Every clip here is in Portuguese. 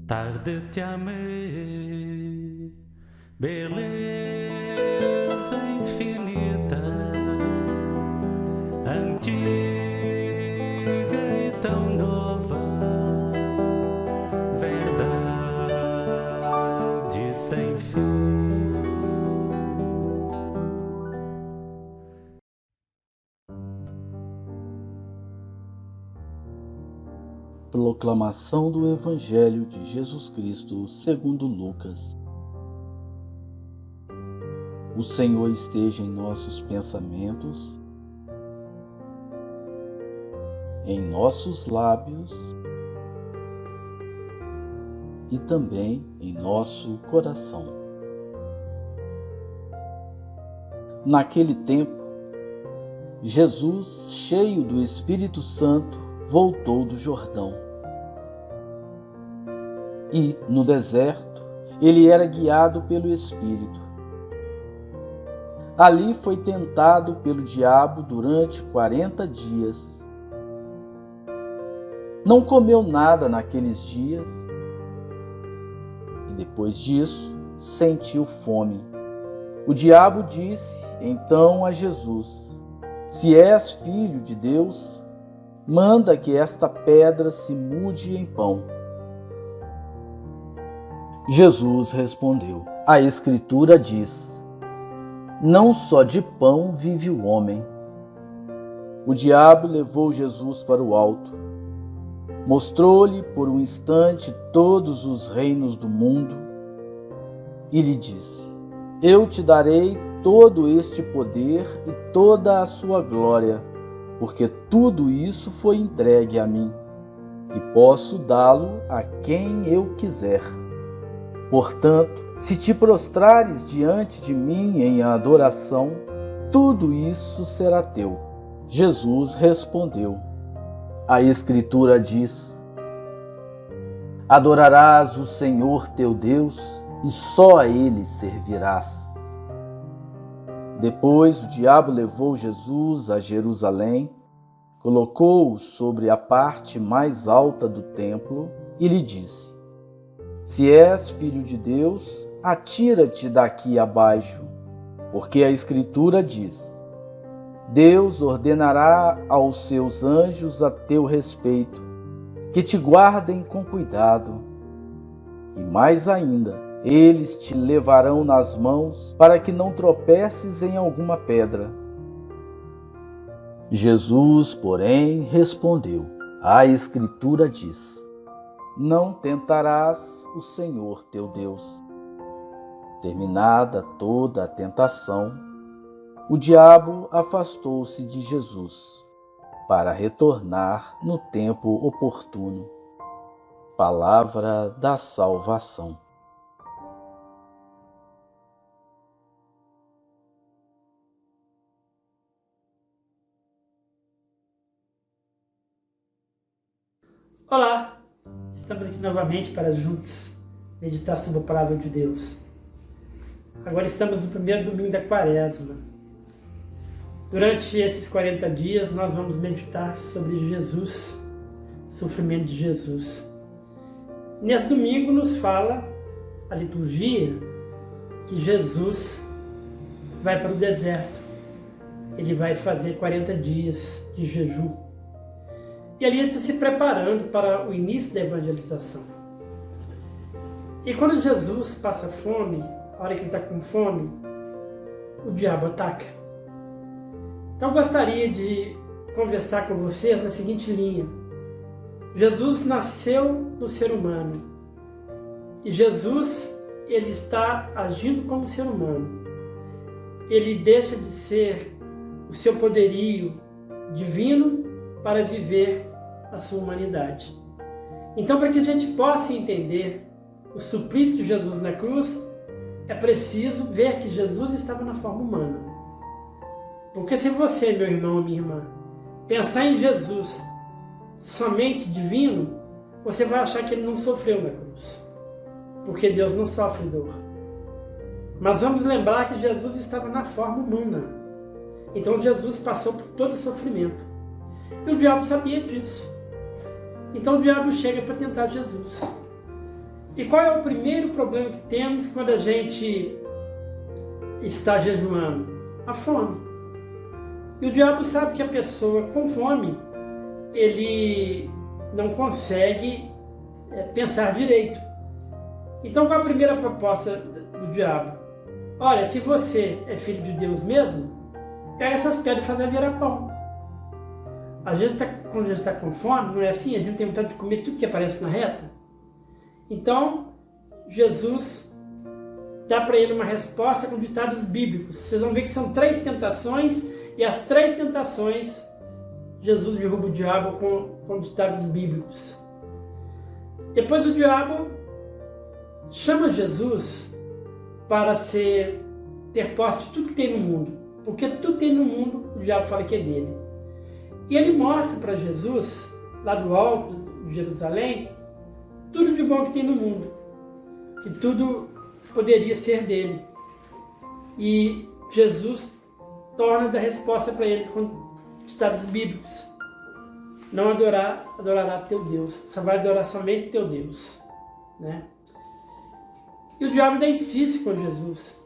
Tarde te amei, beleza infinita, antiga e tão nova, verdade sem fim. Proclamação do Evangelho de Jesus Cristo segundo Lucas. O Senhor esteja em nossos pensamentos, em nossos lábios e também em nosso coração. Naquele tempo, Jesus, cheio do Espírito Santo, voltou do Jordão. E, no deserto, ele era guiado pelo Espírito. Ali foi tentado pelo diabo durante 40 dias. Não comeu nada naqueles dias e, depois disso, sentiu fome. O diabo disse então a Jesus: "Se és filho de Deus, manda que esta pedra se mude em pão." Jesus respondeu: "A Escritura diz: não só de pão vive o homem." O diabo levou Jesus para o alto, mostrou-lhe por um instante todos os reinos do mundo e lhe disse: "Eu te darei todo este poder e toda a sua glória, porque tudo isso foi entregue a mim, e posso dá-lo a quem eu quiser. Portanto, se te prostrares diante de mim em adoração, tudo isso será teu." Jesus respondeu: "A Escritura diz: adorarás o Senhor teu Deus e só a Ele servirás." Depois o diabo levou Jesus a Jerusalém, colocou-o sobre a parte mais alta do templo e lhe disse: "Se és filho de Deus, atira-te daqui abaixo, porque a Escritura diz: Deus ordenará aos seus anjos a teu respeito, que te guardem com cuidado. E mais ainda, eles te levarão nas mãos para que não tropeces em alguma pedra." Jesus, porém, respondeu: "A Escritura diz: não tentarás o Senhor teu Deus." Terminada toda a tentação, o diabo afastou-se de Jesus para retornar no tempo oportuno. Palavra da salvação. Olá, estamos aqui novamente para juntos meditar sobre a Palavra de Deus. Agora estamos no primeiro domingo da Quaresma. Durante esses 40 dias nós vamos meditar sobre Jesus, o sofrimento de Jesus. Nesse domingo nos fala a liturgia que Jesus vai para o deserto. Ele vai fazer 40 dias de jejum. E ali ele está se preparando para o início da evangelização. E quando Jesus passa fome, a hora que ele está com fome, o diabo ataca. Então eu gostaria de conversar com vocês na seguinte linha. Jesus nasceu no ser humano. E Jesus, ele está agindo como ser humano. Ele deixa de ser o seu poderio divino para viver a sua humanidade. Então, para que a gente possa entender o suplício de Jesus na cruz, é preciso ver que Jesus estava na forma humana. Porque se você, meu irmão ou minha irmã, pensar em Jesus somente divino, você vai achar que ele não sofreu na cruz. Porque Deus não sofre dor. Mas vamos lembrar que Jesus estava na forma humana. Então Jesus passou por todo o sofrimento. E o diabo sabia disso. Então o diabo chega para tentar Jesus. E qual é o primeiro problema que temos quando a gente está jejuando? A fome. E o diabo sabe que a pessoa com fome, ele não consegue pensar direito. Então qual é a primeira proposta do diabo? Olha, se você é filho de Deus mesmo, pega essas pedras e faz virar pão. Quando a gente está com fome, não é assim? A gente tem vontade de comer tudo que aparece na reta. Então, Jesus dá para ele uma resposta com ditados bíblicos. Vocês vão ver que são 3 tentações, e as 3 tentações, Jesus derruba o diabo com ditados bíblicos. Depois o diabo chama Jesus para ter posse de tudo que tem no mundo. Porque tudo que tem no mundo, o diabo fala que é dele. E ele mostra para Jesus, lá do alto de Jerusalém, tudo de bom que tem no mundo. Que tudo poderia ser dele. E Jesus torna da resposta para ele com ditados bíblicos. Não adorará teu Deus, só vai adorar somente teu Deus. Né? E o diabo ainda insiste com Jesus.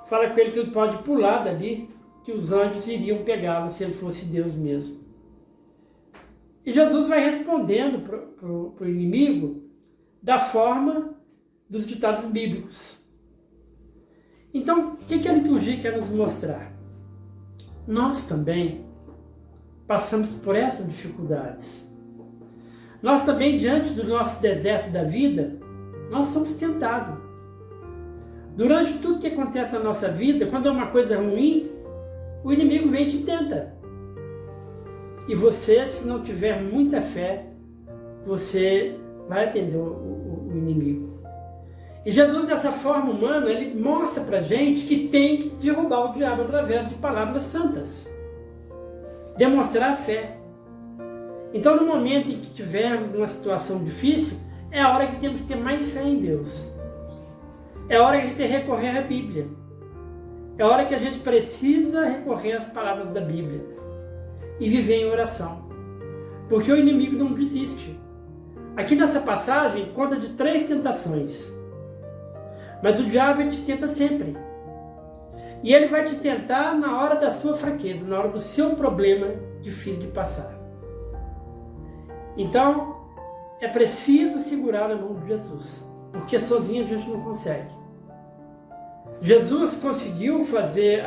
Fala com ele que ele pode pular dali, que os anjos iriam pegá-lo se ele fosse Deus mesmo. E Jesus vai respondendo para o inimigo da forma dos ditados bíblicos. Então, o que a liturgia quer nos mostrar? Nós também passamos por essas dificuldades. Nós também, diante do nosso deserto da vida, nós somos tentados. Durante tudo que acontece na nossa vida, quando é uma coisa ruim, o inimigo vem e te tenta. E você, se não tiver muita fé, você vai atender o inimigo. E Jesus, dessa forma humana, ele mostra pra gente que tem que derrubar o diabo através de palavras santas. Demonstrar a fé. Então, no momento em que tivermos uma situação difícil, é a hora que temos que ter mais fé em Deus. É a hora que a gente tem que recorrer à Bíblia. É a hora que a gente precisa recorrer às palavras da Bíblia. E viver em oração. Porque o inimigo não desiste. Aqui nessa passagem, conta de 3 tentações. Mas o diabo, ele te tenta sempre. E ele vai te tentar na hora da sua fraqueza, na hora do seu problema difícil de passar. Então, é preciso segurar na mão de Jesus, porque sozinho a gente não consegue. Jesus conseguiu fazer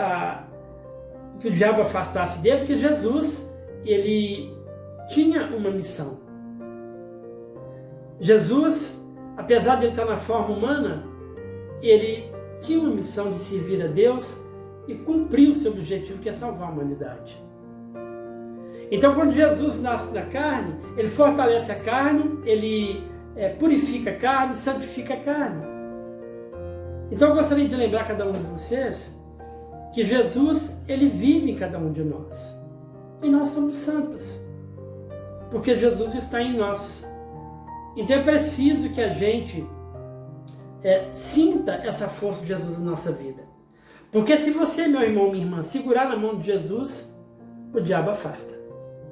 que o diabo afastasse dele, porque Jesus, ele tinha uma missão. Jesus, apesar de ele estar na forma humana, ele tinha uma missão de servir a Deus e cumprir o seu objetivo, que é salvar a humanidade. Então, quando Jesus nasce na carne, ele fortalece a carne, ele purifica a carne, santifica a carne. Então, eu gostaria de lembrar a cada um de vocês que Jesus, ele vive em cada um de nós. E nós somos santos, porque Jesus está em nós. Então, é preciso que a gente sinta essa força de Jesus na nossa vida. Porque se você, meu irmão, minha irmã, segurar na mão de Jesus, o diabo afasta.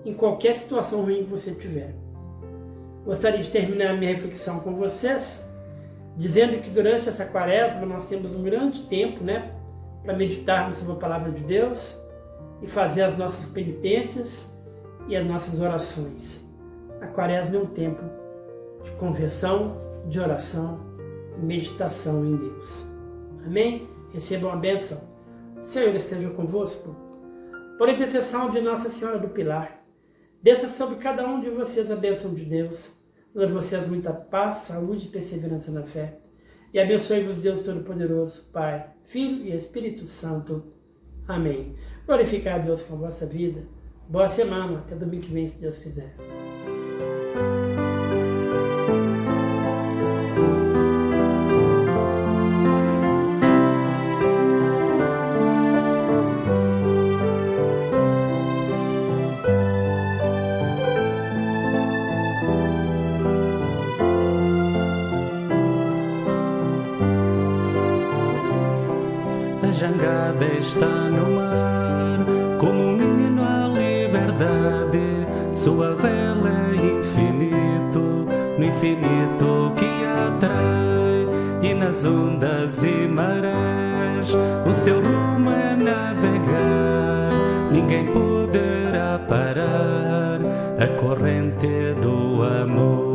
Em qualquer situação ruim que você tiver. Gostaria de terminar a minha reflexão com vocês, dizendo que durante essa quaresma nós temos um grande tempo, para meditarmos sobre a palavra de Deus e fazer as nossas penitências e as nossas orações. A quaresma é um tempo de conversão, de oração e meditação em Deus. Amém? Recebam a bênção. O Senhor esteja convosco. Por intercessão de Nossa Senhora do Pilar, desça sobre cada um de vocês a bênção de Deus. Dando vocês muita paz, saúde e perseverança na fé. E abençoe-vos Deus Todo-Poderoso, Pai, Filho e Espírito Santo. Amém. Glorificar a Deus com a vossa vida. Boa semana. Até domingo que vem, se Deus quiser. A jangada está no mar, como um hino à liberdade. Sua vela é infinito, no infinito que atrai. e nas ondas e marés o seu rumo é navegar. Ninguém poderá parar a corrente do amor.